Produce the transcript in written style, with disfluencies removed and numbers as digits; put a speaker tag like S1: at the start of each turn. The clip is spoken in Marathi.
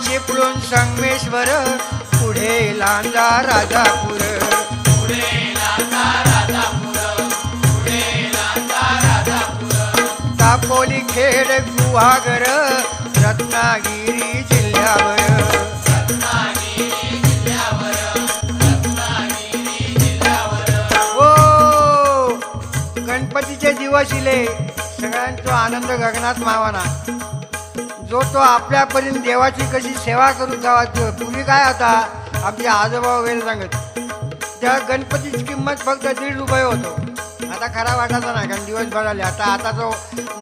S1: चिपळूण संगमेश्वर पुढे लांजा राजापूर दापोली खेड गुहागर रत्नागिरी जिल्ह्यावर ओ गणपतीचे दिवस इले सगळ्यांचा आनंद गगनात मावाना जो तो आपल्यापर्यंत देवाची कशी सेवा करू जावा पूर्वी काय होता आमचे आजोबा वगैरे सांगत त्या गणपतीची किंमत फक्त 1.5 रुपये होतो आता खरा वाटायचा नाही कारण दिवस भराले आता जो